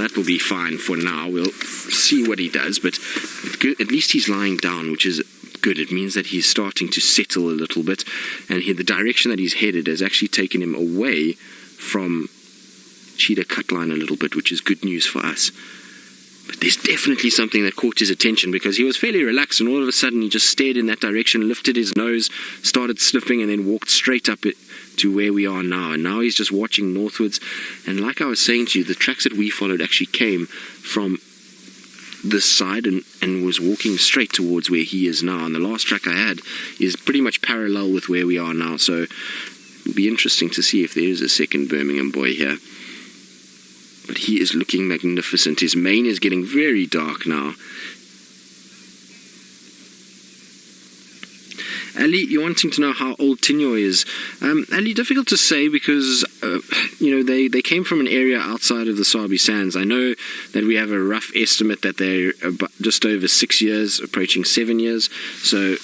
that will be fine for now. We'll see what he does, but good, at least he's lying down, which is good. It means that he's starting to settle a little bit, and the direction that he's headed has actually taken him away from cheetah cut line a little bit, which is good news for us. But there's definitely something that caught his attention, because he was fairly relaxed, and all of a sudden he just stared in that direction, lifted his nose, started sniffing, and then walked straight up to where we are now. And now he's just watching northwards. And like I was saying to you, the tracks that we followed actually came from this side and was walking straight towards where he is now. And the last track I had is pretty much parallel with where we are now, so it'll be interesting to see if there is a second Birmingham boy here. But he is looking magnificent. His mane is getting very dark now. Ali, you're wanting to know how old Tinyo is. Ali, difficult to say, because they came from an area outside of the Sabi Sands. I know that we have a rough estimate that they're about just over 6 years, approaching 7 years. So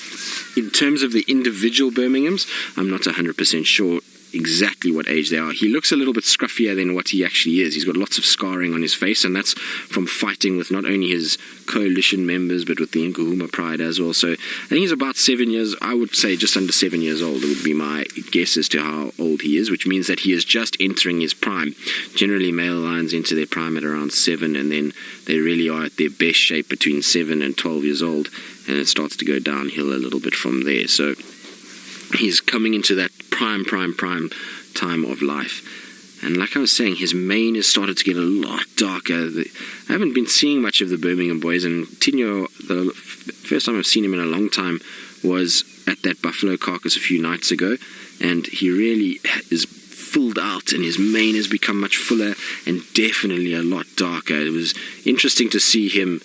in terms of the individual Birminghams, I'm not 100% sure exactly what age they are. He looks a little bit scruffier than what he actually is. He's got lots of scarring on his face, and that's from fighting with not only his coalition members but with the Agama pride as well. So I think he's about 7 years. I would say just under 7 years old would be my guess as to how old he is, which means that he is just entering his prime. Generally male lions enter their prime at around 7, and then they really are at their best shape between 7 and 12 years old, and it starts to go downhill a little bit from there. So he's coming into that prime time of life. And like I was saying, his mane has started to get a lot darker. I haven't been seeing much of the Birmingham boys, and Tinyo, the first time I've seen him in a long time was at that buffalo carcass a few nights ago, and he really is filled out, and his mane has become much fuller and definitely a lot darker. It was interesting to see him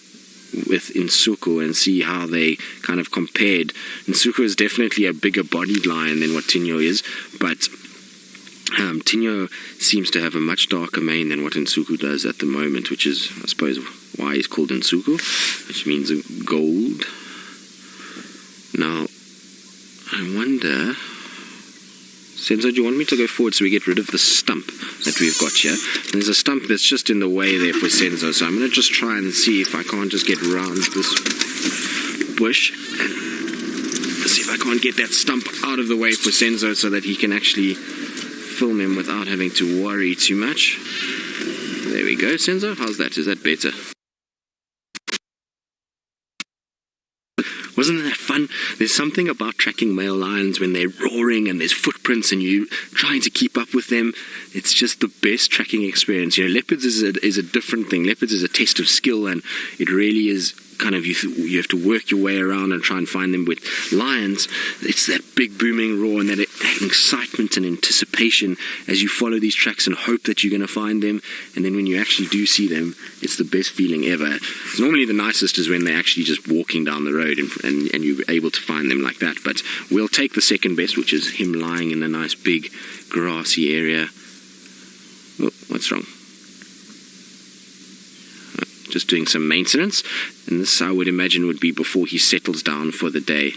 with Nsuku and see how they kind of compared. Nsuku is definitely a bigger bodied lion than what Tinyo is, but Tinyo seems to have a much darker mane than what Nsuku does at the moment, which is, I suppose, why he's called Nsuku, which means gold. Now, I wonder, Senzo, do you want me to go forward so we get rid of the stump that we've got here? And there's a stump that's just in the way there for Senzo, so I'm going to just try and see if I can't just get around this bush and see if I can't get that stump out of the way for Senzo so that he can actually film him without having to worry too much. There we go, Senzo. How's that? Is that better? Wasn't that fun? There's something about tracking male lions when they're roaring and there's footprints and you trying to keep up with them. It's just the best tracking experience. Leopards is a different thing. Leopards is a test of skill, and it really is kind of, you have to work your way around and try and find them. With lions, it's that big booming roar and that excitement and anticipation as you follow these tracks and hope that you're going to find them, and then when you actually do see them, it's the best feeling ever. Normally the nicest is when they're actually just walking down the road and you're able to find them like that, but we'll take the second best, which is him lying in a nice big grassy area. Oh, what's wrong? Just doing some maintenance, and this I would imagine would be before he settles down for the day.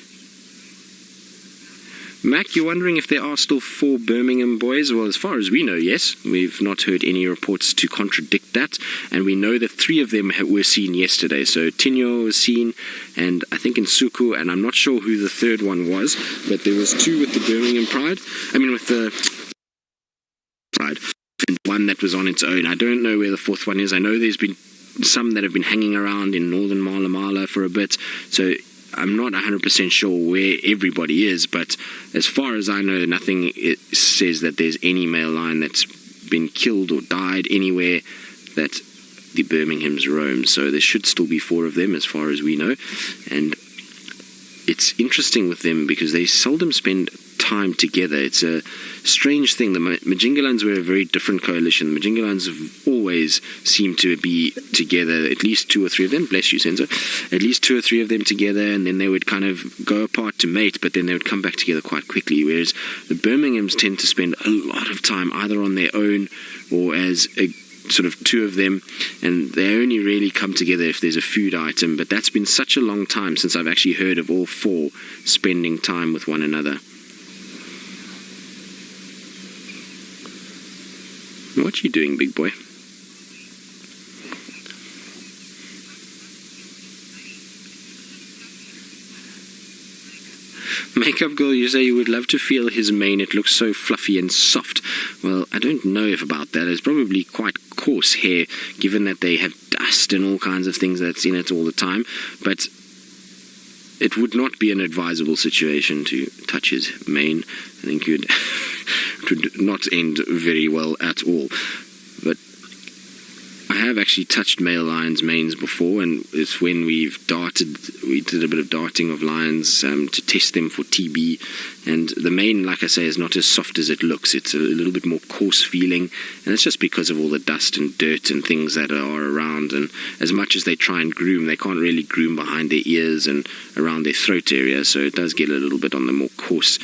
Mac, you're wondering if there are still 4 Birmingham boys? Well, as far as we know, yes. We've not heard any reports to contradict that, and we know that 3 of them were seen yesterday. So Tinyo was seen, and I think Nsuku, and I'm not sure who the third one was, but there was 2 with the Birmingham pride. With the pride, and 1 that was on its own. I don't know where the 4th one is. I know there's been some that have been hanging around in northern Mala Mala for a bit, so I'm not 100% sure where everybody is, but as far as I know, nothing says that there's any male lion that's been killed or died anywhere that the Birminghams roam, so there should still be 4 of them as far as we know. And it's interesting with them because they seldom spend time together. It's a strange thing. The Majingalans were a very different coalition. The Majingalans have always seemed to be together, at least 2 or 3 of them, bless you, Senzo, at least 2 or 3 of them together, and then they would kind of go apart to mate, but then they would come back together quite quickly, whereas the Birminghams tend to spend a lot of time either on their own or as a sort of 2 of them, and they only really come together if there's a food item. But that's been such a long time since I've actually heard of all 4 spending time with one another. What you doing, big boy? Makeup girl, you say you would love to feel his mane. It looks so fluffy and soft. Well, I don't know if about that. It's probably quite coarse hair, given that they have dust and all kinds of things that's in it all the time. But it would not be an advisable situation to touch his mane. I think it would not end very well at all. But I have actually touched male lions' manes before, and it's when we did a bit of darting of lions to test them for TB, and the mane, like I say, is not as soft as it looks. It's a little bit more coarse feeling, and it's just because of all the dust and dirt and things that are around, and as much as they try and groom, they can't really groom behind their ears and around their throat area, so it does get a little bit on the more coarse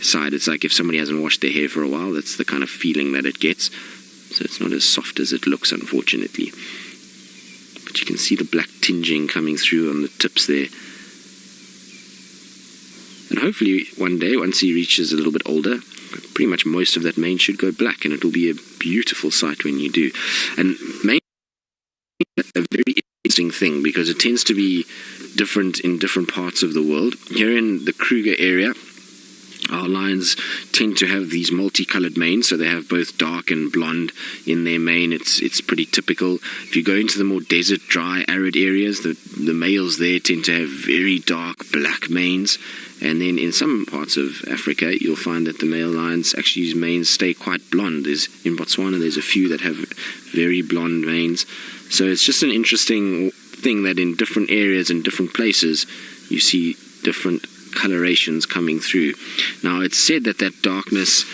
side. It's like if somebody hasn't washed their hair for a while, that's the kind of feeling that it gets. So it's not as soft as it looks, unfortunately. But you can see the black tinging coming through on the tips there. And hopefully one day, once he reaches a little bit older, pretty much most of that mane should go black, and it will be a beautiful sight when you do. And mane is a very interesting thing because it tends to be different in different parts of the world. Here in the Kruger area, our lions tend to have these multicolored manes, so they have both dark and blonde in their mane. It's pretty typical. If you go into the more desert, dry, arid areas, the males there tend to have very dark black manes. And then in some parts of Africa, you'll find that the male lions actually, manes stay quite blonde. In Botswana, there's a few that have very blonde manes. So it's just an interesting thing that in different areas and different places, you see different colorations coming through. Now, it's said that that darkness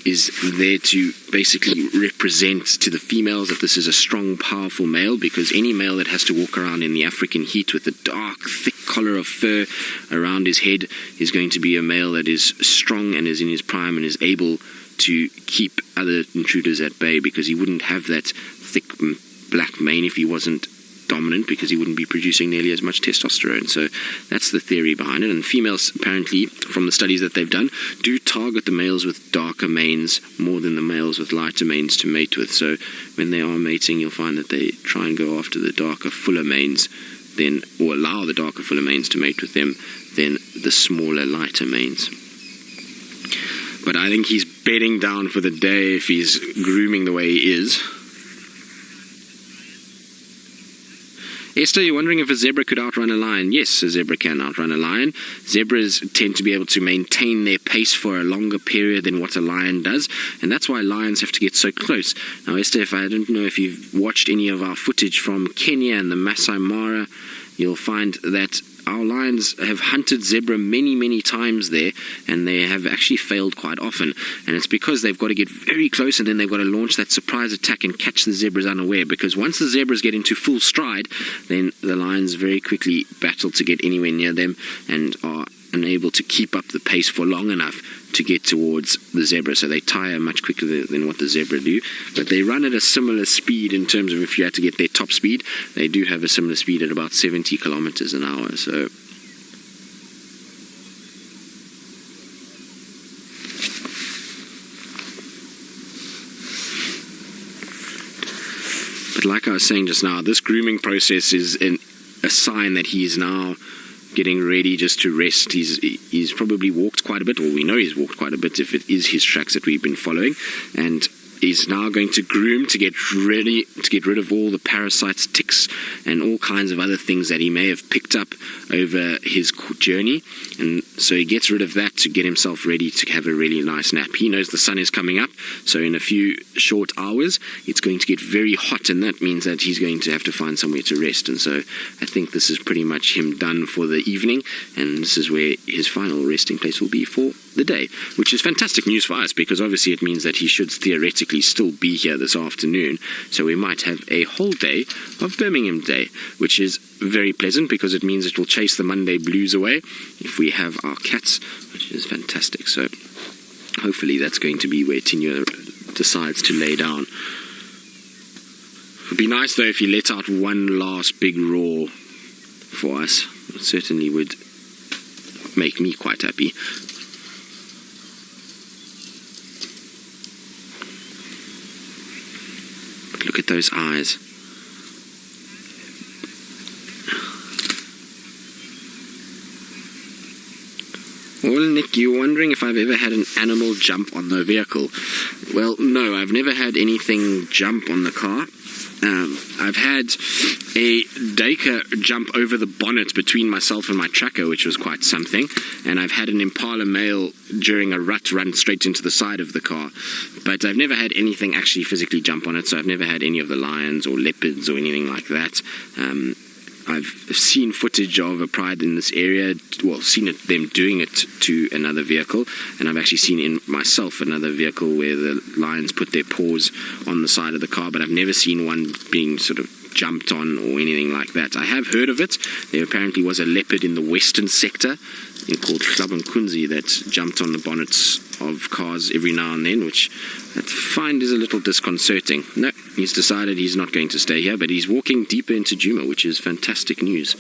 is there to basically represent to the females that this is a strong, powerful male, because any male that has to walk around in the African heat with a dark, thick collar of fur around his head is going to be a male that is strong and is in his prime and is able to keep other intruders at bay, because he wouldn't have that thick black mane if he wasn't dominant, because he wouldn't be producing nearly as much testosterone. So that's the theory behind it. And females, apparently, from the studies that they've done, do target the males with darker manes more than the males with lighter manes to mate with. So when they are mating, you'll find that they try and go after the darker, fuller manes, then, or allow the darker, fuller manes to mate with them, than the smaller, lighter manes. But I think he's bedding down for the day if he's grooming the way he is. Esther, you're wondering if a zebra could outrun a lion. Yes, a zebra can outrun a lion. Zebras tend to be able to maintain their pace for a longer period than what a lion does, and that's why lions have to get so close. Now, Esther, I don't know if you've watched any of our footage from Kenya and the Masai Mara, you'll find that our lions have hunted zebra many, many times there, and they have actually failed quite often. And it's because they've got to get very close, and then they've got to launch that surprise attack and catch the zebras unaware. Because once the zebras get into full stride, then the lions very quickly battle to get anywhere near them and are unable to keep up the pace for long enough to get towards the zebra. So they tire much quicker than what the zebra do. But they run at a similar speed in terms of if you had to get their top speed. They do have a similar speed at about 70 kilometers an hour. So but like I was saying just now, this grooming process is a sign that he is now getting ready just to rest. He's probably walked quite a bit, or we know he's walked quite a bit if it is his tracks that we've been following, and he's now going to groom to get rid of all the parasites, ticks, and all kinds of other things that he may have picked up over his journey. And so he gets rid of that to get himself ready to have a really nice nap. He knows the sun is coming up, so in a few short hours it's going to get very hot, and that means that he's going to have to find somewhere to rest. And so I think this is pretty much him done for the evening, and this is where his final resting place will be for the day, which is fantastic news for us, because obviously it means that he should theoretically still be here this afternoon. So we might have a whole day of Birmingham Day, which is very pleasant because it means it will chase the Monday blues away if we have our cats, which is fantastic. So hopefully that's going to be where Tinyo decides to lay down. It would be nice though if he let out one last big roar for us. It certainly would make me quite happy. But look at those eyes. Well, Nick, you're wondering if I've ever had an animal jump on the vehicle. Well, no, I've never had anything jump on the car. I've had a duiker jump over the bonnet between myself and my tracker, which was quite something, and I've had an impala male during a rut run straight into the side of the car, but I've never had anything actually physically jump on it, so I've never had any of the lions or leopards or anything like that. I've seen footage of a pride in this area, well, seen them doing it to another vehicle, and I've actually seen in myself another vehicle where the lions put their paws on the side of the car, but I've never seen one being sort of jumped on or anything like that. I have heard of it. There apparently was a leopard in the western sector called Kunzi that jumped on the bonnets of cars every now and then, which I find is a little disconcerting. No, he's decided he's not going to stay here, but he's walking deeper into Djuma, which is fantastic news.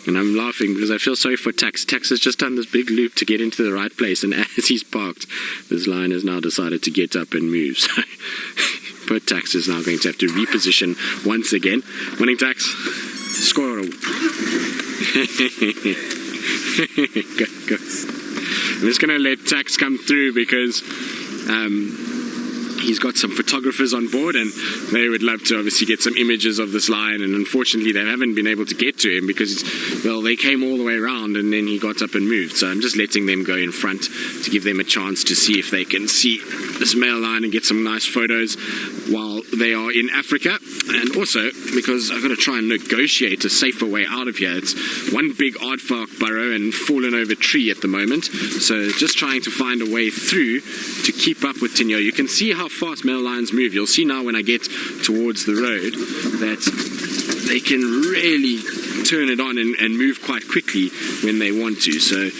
And I'm laughing because I feel sorry for Tax. Tax has just done this big loop to get into the right place, and as he's parked, this lion has now decided to get up and move. So poor Tax is now going to have to reposition once again. Morning, Tax. Squirrel. Go. I'm just going to let Tax come through because he's got some photographers on board and they would love to obviously get some images of this lion, and unfortunately they haven't been able to get to him because, well, they came all the way around and then he got up and moved. So I'm just letting them go in front to give them a chance to see if they can see this male lion and get some nice photos while they are in Africa. And also because I've got to try and negotiate a safer way out of here. It's one big aardvark burrow and fallen over tree at the moment, so just trying to find a way through to keep up with Tinyo. You can see how fast male lions move. You'll see now when I get towards the road that they can really turn it on and move quite quickly when they want to. So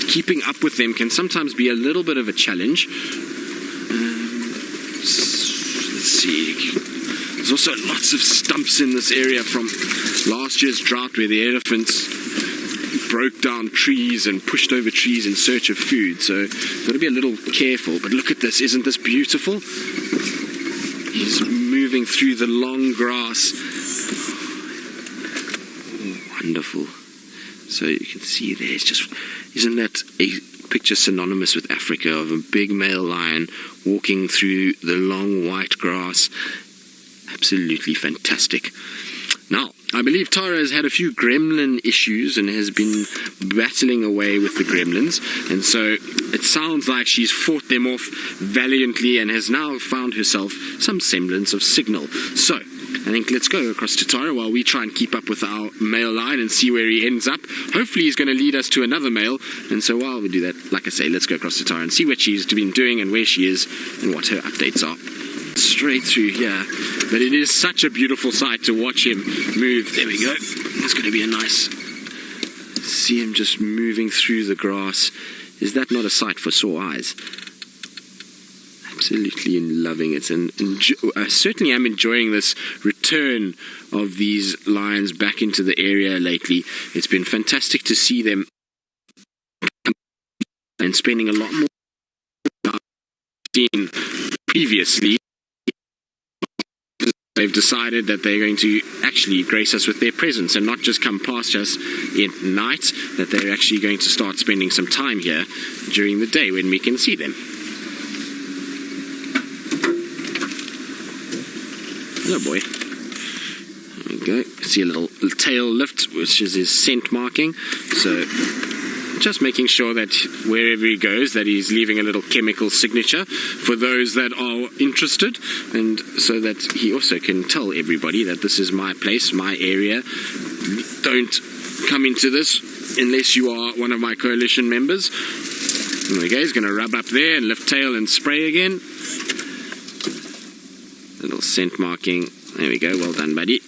keeping up with them can sometimes be a little bit of a challenge. Let's see. There's also lots of stumps in this area from last year's drought where the elephants broke down trees and pushed over trees in search of food, so got to be a little careful. But look at this, isn't this beautiful? He's moving through the long grass. Wonderful. So you can see there, it's just, isn't that a picture synonymous with Africa, of a big male lion walking through the long white grass? Absolutely fantastic. Now, I believe Tara has had a few gremlin issues and has been battling away with the gremlins, and so it sounds like she's fought them off valiantly and has now found herself some semblance of signal. So I think let's go across to Tara while we try and keep up with our male lion and see where he ends up. Hopefully he's going to lead us to another male, and so while we do that, like I say, let's go across to Tara and see what she's been doing and where she is and what her updates are. Straight through here, but it is such a beautiful sight to watch him move. There we go. It's going to be a nice, see him just moving through the grass. Is that not a sight for sore eyes? Absolutely loving it, and I certainly am enjoying this return of these lions back into the area lately. It's been fantastic to see them and spending a lot more time previously. They've decided that they're going to actually grace us with their presence and not just come past us at night, that they're actually going to start spending some time here during the day when we can see them. Hello, boy. There we go. See a little tail lift, which is his scent marking. So just making sure that wherever he goes, that he's leaving a little chemical signature for those that are interested, and so that he also can tell everybody that this is my place, my area. Don't come into this unless you are one of my coalition members. There we go, he's going to rub up there and lift tail and spray again. Little scent marking. There we go, well done, buddy.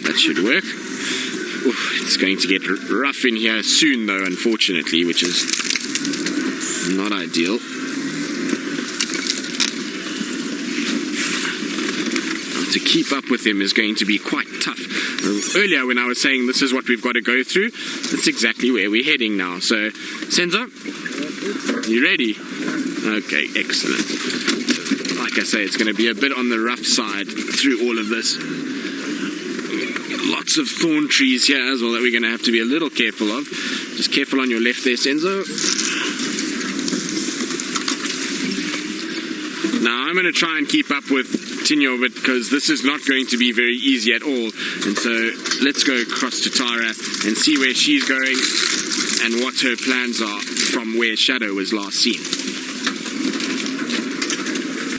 That should work. Oof, it's going to get rough in here soon though, unfortunately, which is not ideal. To keep up with him is going to be quite tough. Earlier when I was saying this is what we've got to go through, that's exactly where we're heading now. So, Senzo, you ready? Okay, excellent. Like I say, it's going to be a bit on the rough side through all of this. lots of thorn trees here as well that we're going to have to be a little careful of. Just careful on your left there, Senzo. Now I'm going to try and keep up with Tinyo, but because this is not going to be very easy at all. And so let's go across to Tara and see where she's going and what her plans are from where Shadow was last seen.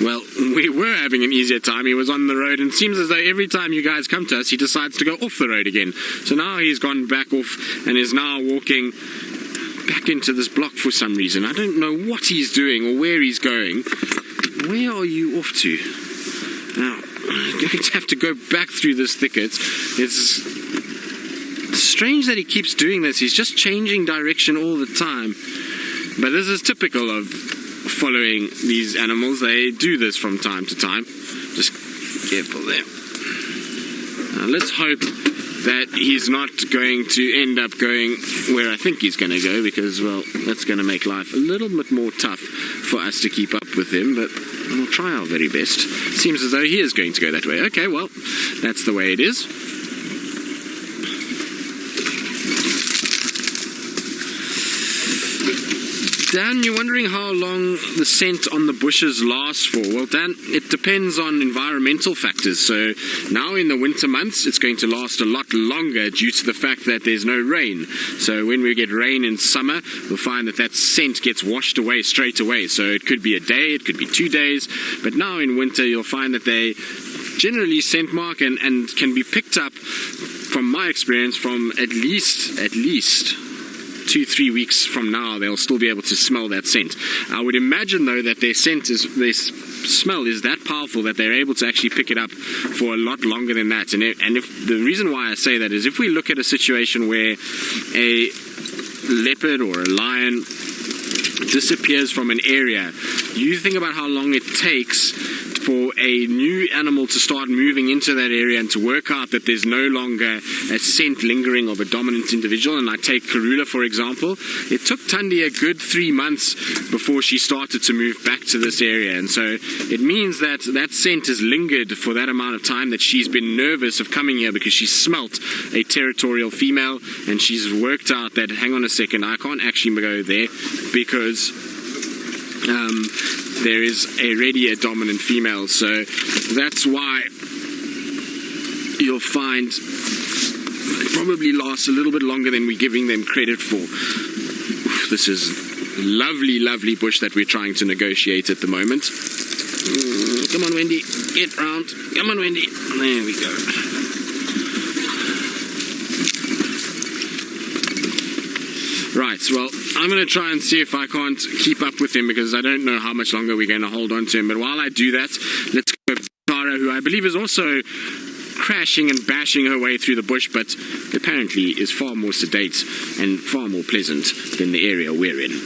Well, we were having an easier time. He was on the road, and it seems as though every time you guys come to us, he decides to go off the road again. So now he's gone back off and is now walking back into this block for some reason. I don't know what he's doing or where he's going. Where are you off to? Now, I'm going to have to go back through this thicket. It's strange that he keeps doing this. He's just changing direction all the time. But this is typical of following these animals. They do this from time to time. Just careful there. Now let's hope that he's not going to end up going where I think he's going to go, because, well, that's going to make life a little bit more tough for us to keep up with him, but we'll try our very best. Seems as though he is going to go that way. Okay, well, that's the way it is. Dan, you're wondering how long the scent on the bushes lasts for. Well, Dan, it depends on environmental factors. So now in the winter months, it's going to last a lot longer due to the fact that there's no rain. So when we get rain in summer, we'll find that that scent gets washed away straight away. So it could be a day, it could be 2 days. But now in winter, you'll find that they generally scent mark and can be picked up, from my experience, from at least 2-3 weeks from now. They'll still be able to smell that scent. I would imagine, though, that their smell is that powerful that they're able to actually pick it up for a lot longer than that. And if the reason why I say that is, if we look at a situation where a leopard or a lion disappears from an area, you think about how long it takes for a new animal to start moving into that area and to work out that there's no longer a scent lingering of a dominant individual. And I take Karula, for example. It took Tundi a good 3 months before she started to move back to this area. And so it means that that scent has lingered for that amount of time, that she's been nervous of coming here because she smelt a territorial female, and she's worked out that, hang on a second, I can't actually go there because there is already a dominant female. So that's why you'll find it probably lasts a little bit longer than we're giving them credit for. This is lovely, lovely bush that we're trying to negotiate at the moment. Come on, Wendy, get round. Come on, Wendy. There we go. Right, well, I'm going to try and see if I can't keep up with him, because I don't know how much longer we're going to hold on to him. But while I do that, let's go to Tara, who I believe is also crashing and bashing her way through the bush, but apparently is far more sedate and far more pleasant than the area we're in.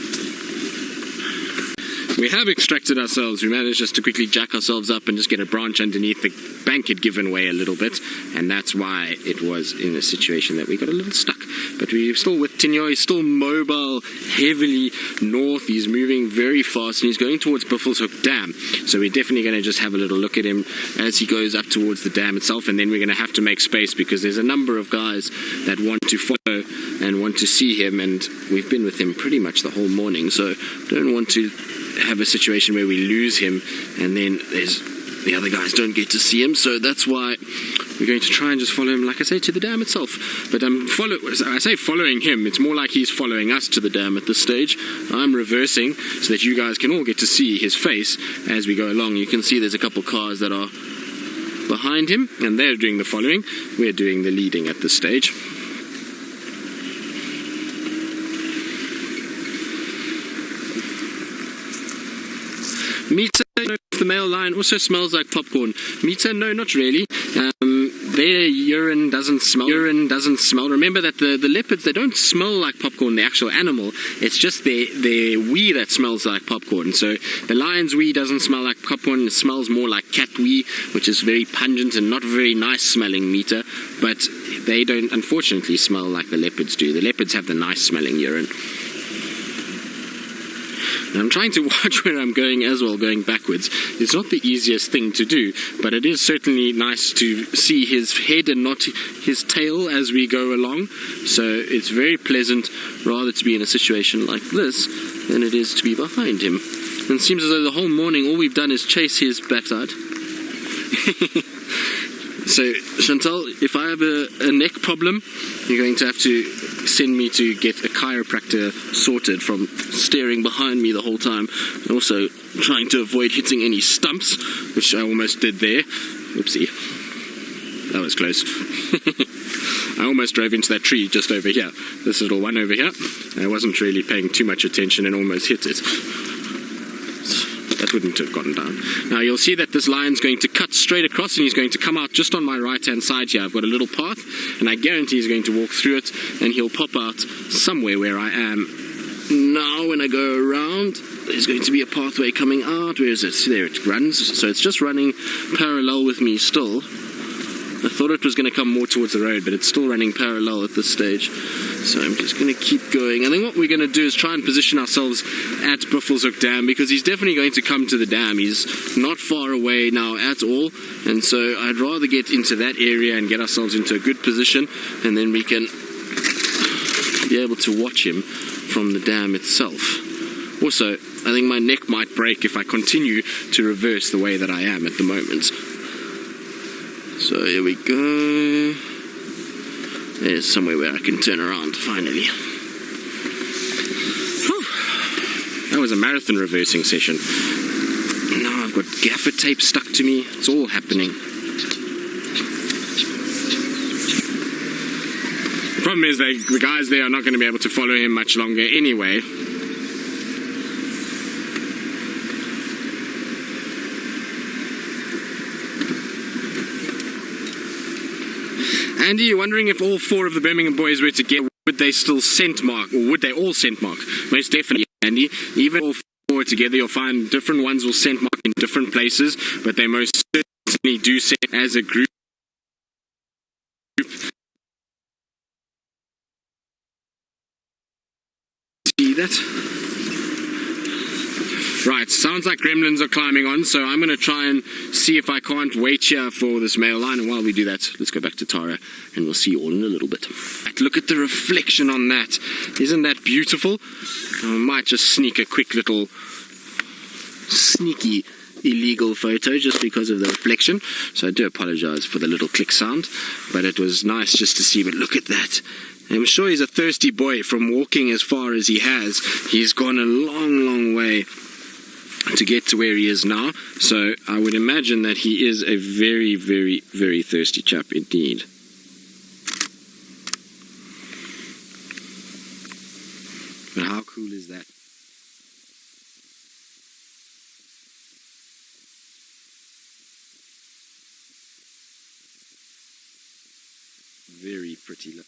We have extracted ourselves. We managed just to quickly jack ourselves up and just get a branch underneath. The bank had given way a little bit, and that's why it was in a situation that we got a little stuck. But we're still with Tinyo. He's still mobile, heavily north. He's moving very fast, and he's going towards Buffelshoek Dam. So we're definitely going to just have a little look at him as he goes up towards the dam itself, and then we're going to have to make space, because there's a number of guys that want to follow and want to see him, and we've been with him pretty much the whole morning, so don't want to have a situation where we lose him and then the other guys don't get to see him. So that's why we're going to try and just follow him, like I say, to the dam itself. But I say following him, it's more like he's following us to the dam at this stage. I'm reversing so that you guys can all get to see his face as we go along. You can see there's a couple cars that are behind him, and they're doing the following. We're doing the leading at this stage. Mita, the male lion, also smells like popcorn. Mita, no, not really. Their urine doesn't smell. Remember that the leopards, they don't smell like popcorn, the actual animal. It's just their wee that smells like popcorn. So the lion's wee doesn't smell like popcorn. It smells more like cat wee, which is very pungent and not very nice smelling, Mita. But they don't, unfortunately, smell like the leopards do. The leopards have the nice smelling urine. And I'm trying to watch where I'm going as well, going backwards. It's not the easiest thing to do, but it is certainly nice to see his head and not his tail as we go along. So it's very pleasant rather to be in a situation like this than it is to be behind him. And it seems as though the whole morning all we've done is chase his backside. So, Chantal, if I have a neck problem, you're going to have to send me to get a chiropractor sorted from staring behind me the whole time. And also trying to avoid hitting any stumps, which I almost did there. Whoopsie. That was close. I almost drove into that tree just over here. This little one over here. I wasn't really paying too much attention and almost hit it. That wouldn't have gotten down. Now you'll see that this line's going to cut straight across and he's going to come out just on my right hand side here. I've got a little path and I guarantee he's going to walk through it and he'll pop out somewhere where I am. Now when I go around, there's going to be a pathway coming out. Where is it? There it runs. So it's just running parallel with me still. I thought it was going to come more towards the road, but it's still running parallel at this stage. So I'm just going to keep going. And then what we're going to do is try and position ourselves at Buffelshoek Dam, because he's definitely going to come to the dam. He's not far away now at all. And so I'd rather get into that area and get ourselves into a good position, and then we can be able to watch him from the dam itself. Also, I think my neck might break if I continue to reverse the way that I am at the moment. So here we go. There's somewhere where I can turn around, finally. Whew. That was a marathon reversing session. Now I've got gaffer tape stuck to me. It's all happening. The problem is the guys there are not going to be able to follow him much longer anyway. Andy, you're wondering if all four of the Birmingham boys were together, would they still scent mark, or would they all scent mark? Most definitely, Andy. Even all four together, you'll find different ones will scent mark in different places, but they most certainly do scent as a group. See that? Right, sounds like gremlins are climbing on, so I'm going to try and see if I can't wait here for this male line, and while we do that, let's go back to Tara, and we'll see you all in a little bit. Right, look at the reflection on that. Isn't that beautiful? I might just sneak a quick little sneaky illegal photo just because of the reflection, so I do apologize for the little click sound, but it was nice just to see. But look at that. I'm sure he's a thirsty boy from walking as far as he has. He's gone a long, long way to get to where he is now, so I would imagine that he is a very, very, very thirsty chap indeed. But how cool is that? Very pretty look.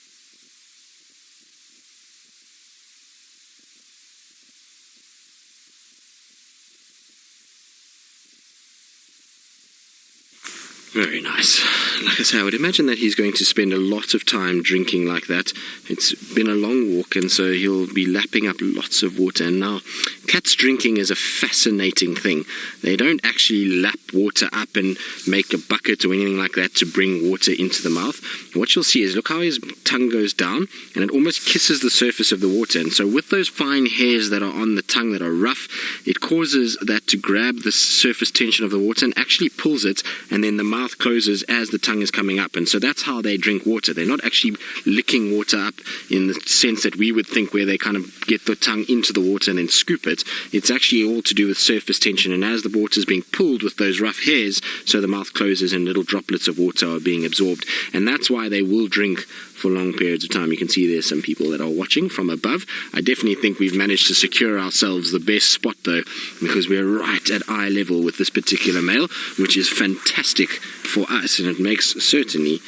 Very nice. Like I say, I would imagine that he's going to spend a lot of time drinking like that. It's been a long walk, and so he'll be lapping up lots of water. And now, cats drinking is a fascinating thing. They don't actually lap water up and make a bucket or anything like that to bring water into the mouth. What you'll see is, look how his tongue goes down, and it almost kisses the surface of the water. And so with those fine hairs that are on the tongue that are rough, it causes that to grab the surface tension of the water and actually pulls it, and then the mouth closes as the tongue is coming up. And so that's how they drink water. They're not actually licking water up in the sense that we would think, where they kind of get the tongue into the water and then scoop it. It's actually all to do with surface tension, and as the water is being pulled with those rough hairs, so the mouth closes and little droplets of water are being absorbed. And that's why they will drink for long periods of time. You can see there's some people that are watching from above. I definitely think we've managed to secure ourselves the best spot though, because we're right at eye level with this particular male, which is fantastic for us, and it makes certainly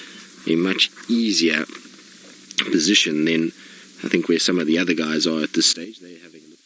a much easier position than I think where some of the other guys are at this stage. They're having a look.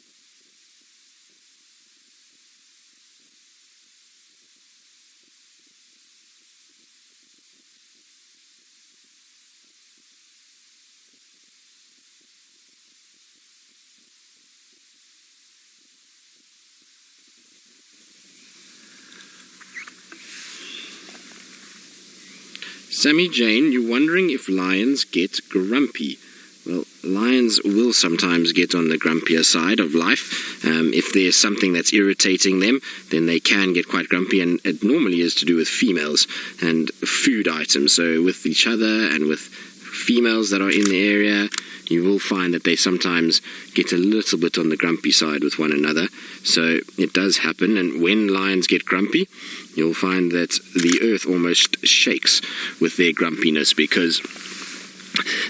Sammy Jane, you're wondering if lions get grumpy. Well, lions will sometimes get on the grumpier side of life. If there's something that's irritating them, then they can get quite grumpy, and it normally is to do with females and food items. So with each other and with females that are in the area, you will find that they sometimes get a little bit on the grumpy side with one another. So it does happen, and when lions get grumpy, you'll find that the earth almost shakes with their grumpiness, because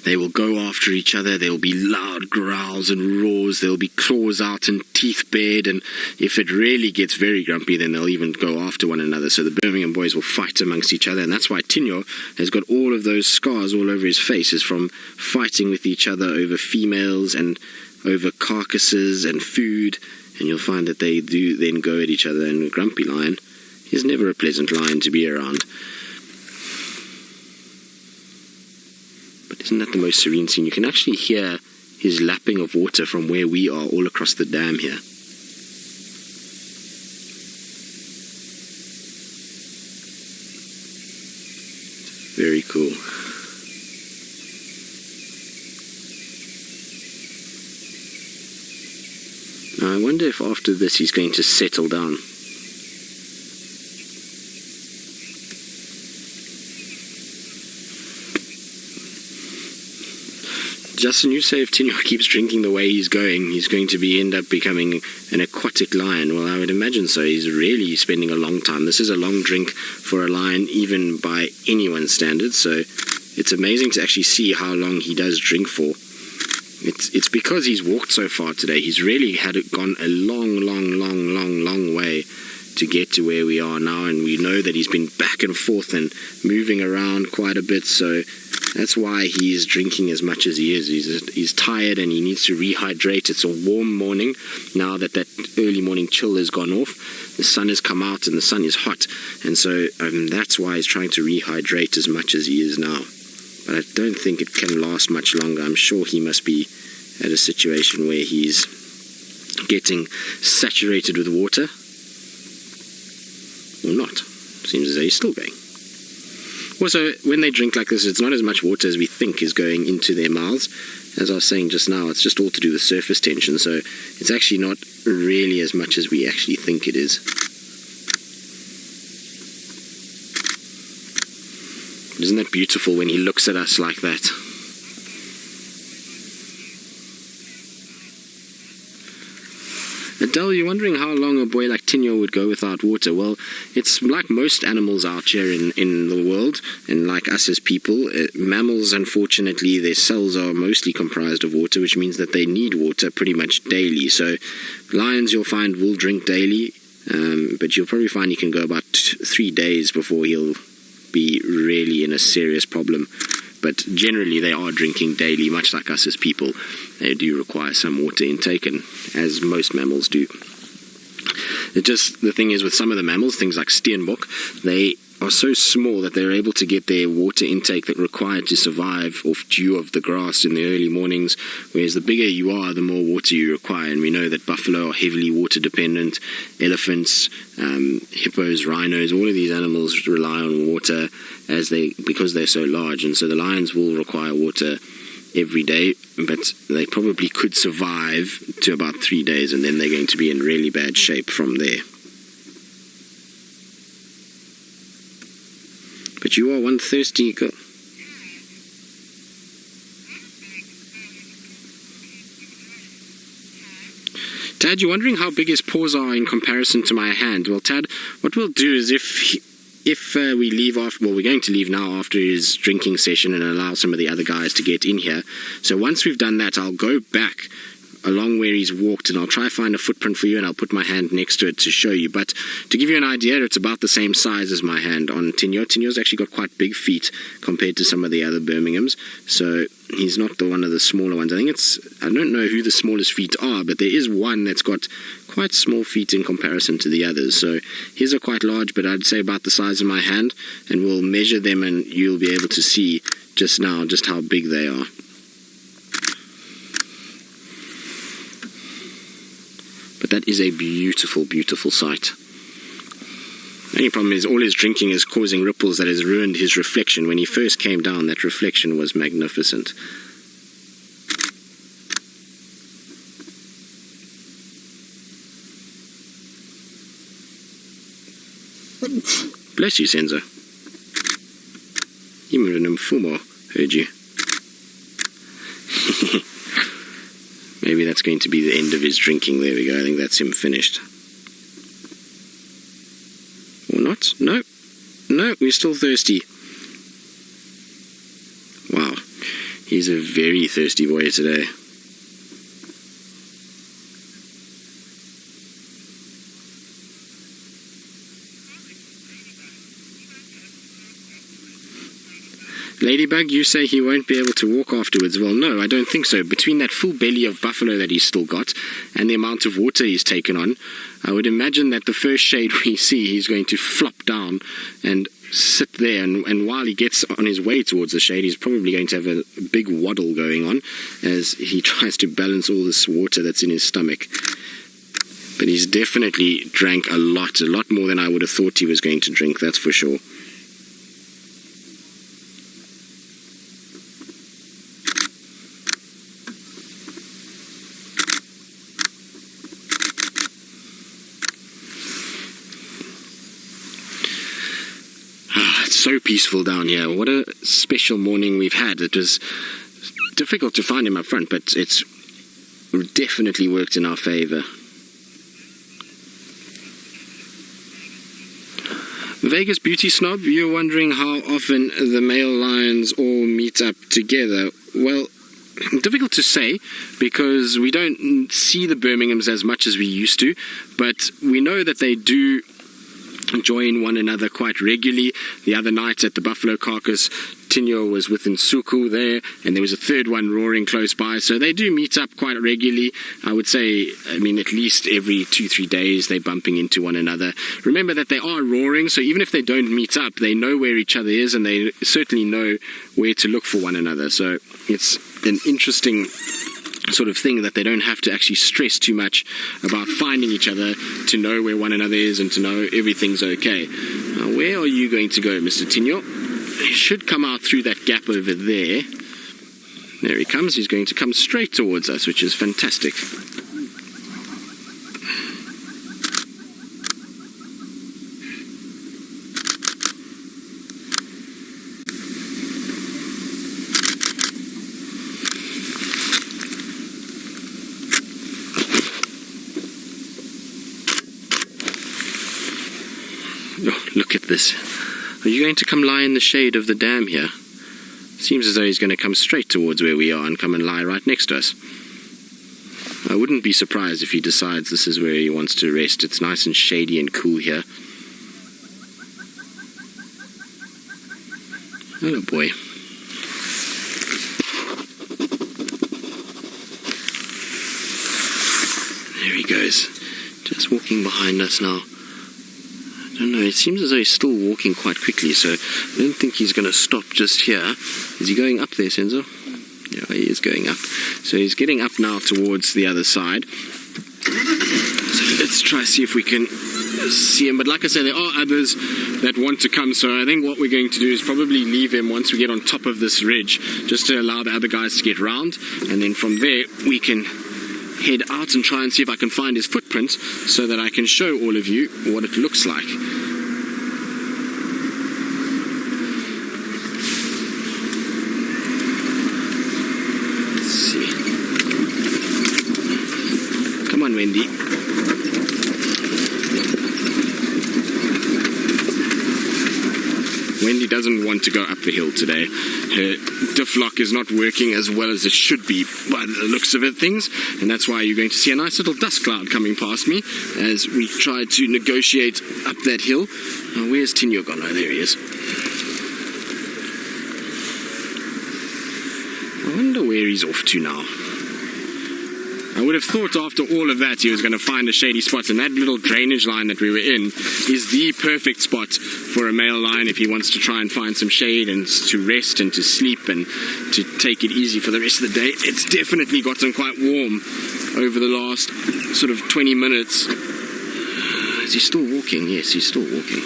they will go after each other. There will be loud growls and roars. There will be claws out and teeth bared, and if it really gets very grumpy, then they'll even go after one another. So the Birmingham boys will fight amongst each other, and that's why Tinyo has got all of those scars all over his face, is from fighting with each other over females and over carcasses and food. And you'll find that they do then go at each other, and a grumpy lion is never a pleasant lion to be around. But isn't that the most serene scene? You can actually hear his lapping of water from where we are, all across the dam here. Very cool. Now I wonder if after this he's going to settle down. Justin, you say if Tinyo keeps drinking the way he's going to end up becoming an aquatic lion. Well, I would imagine so. He's really spending a long time. This is a long drink for a lion, even by anyone's standards. So it's amazing to actually see how long he does drink for. It's because he's walked so far today. He's really gone a long way to get to where we are now, and we know that he's been back and forth and moving around quite a bit, so that's why he's drinking as much as he is. He's tired and he needs to rehydrate. It's a warm morning now that early morning chill has gone off. The sun has come out and the sun is hot, and so that's why he's trying to rehydrate as much as he is now. But I don't think it can last much longer. I'm sure he must be at a situation where he's getting saturated with water. Or not. Seems as though he's still going. Also, when they drink like this, it's not as much water as we think is going into their mouths. As I was saying just now, it's just all to do with surface tension, so it's actually not really as much as we actually think it is. Isn't that beautiful when he looks at us like that? Adele, you're wondering how long a boy like Tinyo would go without water. Well, it's like most animals out here in the world, and like us as people. Mammals, unfortunately, their cells are mostly comprised of water, which means that they need water pretty much daily. So lions, you'll find, will drink daily, but you'll probably find he can go about 3 days before he'll be really in a serious problem. But generally they are drinking daily, much like us as people. They do require some water intake, and as most mammals do. The thing is, with some of the mammals, things like steenbok, they are so small that they're able to get their water intake that required to survive off dew of the grass in the early mornings, whereas the bigger you are, the more water you require. And we know that buffalo are heavily water dependent, elephants, hippos, rhinos, all of these animals rely on water because they're so large, and so the lions will require water every day, but they probably could survive to about 3 days, and then they're going to be in really bad shape from there. But you are one thirsty girl. Tad, you're wondering how big his paws are in comparison to my hand. Well, Tad, what we'll do is if we leave after, well, we're going to leave now after his drinking session and allow some of the other guys to get in here. So once we've done that, I'll go back along where he's walked, and I'll try to find a footprint for you, and I'll put my hand next to it to show you. But to give you an idea, it's about the same size as my hand on Tinyo. Tinyo's actually got quite big feet compared to some of the other Birminghams, so he's not one of the smaller ones. I don't know who the smallest feet are, but there is one that's got quite small feet in comparison to the others. So his are quite large, but I'd say about the size of my hand, and we'll measure them and you'll be able to see just now just how big they are. But that is a beautiful, beautiful sight. The only problem is all his drinking is causing ripples that has ruined his reflection. When he first came down, that reflection was magnificent. Bless you, Senzo. Even Fumo heard you. Maybe that's going to be the end of his drinking. There we go. I think that's him finished. Or not? No. No, we're still thirsty. Wow. He's a very thirsty boy today. Ladybug, you say he won't be able to walk afterwards. Well, no, I don't think so. Between that full belly of buffalo that he's still got and the amount of water he's taken on, I would imagine that the first shade we see, he's going to flop down and sit there. And while he gets on his way towards the shade, he's probably going to have a big waddle going on as he tries to balance all this water that's in his stomach. But he's definitely drank a lot more than I would have thought he was going to drink, that's for sure. So peaceful down here. What a special morning we've had. It was difficult to find him up front, but it's definitely worked in our favor. Vegas Beauty Snob, you're wondering how often the male lions all meet up together. Well, difficult to say because we don't see the Birminghams as much as we used to, but we know that they do join one another quite regularly. The other night at the Buffalo Carcass, Tinyo was with Nsuku there, and there was a third one roaring close by, so they do meet up quite regularly. I would say, at least every 2-3 days they're bumping into one another. Remember that they are roaring, so even if they don't meet up, they know where each other is, and they certainly know where to look for one another. So it's an interesting sort of thing that they don't have to actually stress too much about finding each other to know where one another is and to know everything's okay. Now, where are you going to go, Mr. Tinyo? He should come out through that gap over there. There he comes. He's going to come straight towards us, which is fantastic. Oh, look at this. Are you going to come lie in the shade of the dam here? Seems as though he's going to come straight towards where we are and come and lie right next to us. I wouldn't be surprised if he decides this is where he wants to rest. It's nice and shady and cool here. Oh boy. There he goes. Just walking behind us now. I don't know, it seems as though he's still walking quite quickly, so I don't think he's going to stop just here. Is he going up there, Senzo? Yeah, he is going up. So he's getting up now towards the other side. So let's try see if we can see him. But like I said, there are others that want to come, so I think what we're going to do is probably leave him once we get on top of this ridge, just to allow the other guys to get round, and then from there we can head out and try and see if I can find his footprints so that I can show all of you what it looks like. Let's see. Come on, Wendy. Wendy doesn't want to go up the hill today. Her diff lock is not working as well as it should be by the looks of it things, and that's why you're going to see a nice little dust cloud coming past me as we try to negotiate up that hill. Now, where's Tinyo gone? Oh, there he is. I wonder where he's off to now. I would have thought after all of that he was going to find a shady spot, and that little drainage line that we were in is the perfect spot for a male lion if he wants to try and find some shade and to rest and to sleep and to take it easy for the rest of the day. It's definitely gotten quite warm over the last sort of 20 minutes. Is he still walking? Yes, he's still walking.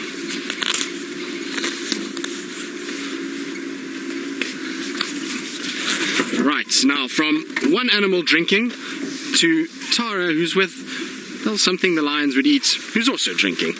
Right, now from one animal drinking to Tara, who's with, well, something the lions would eat, who's also drinking.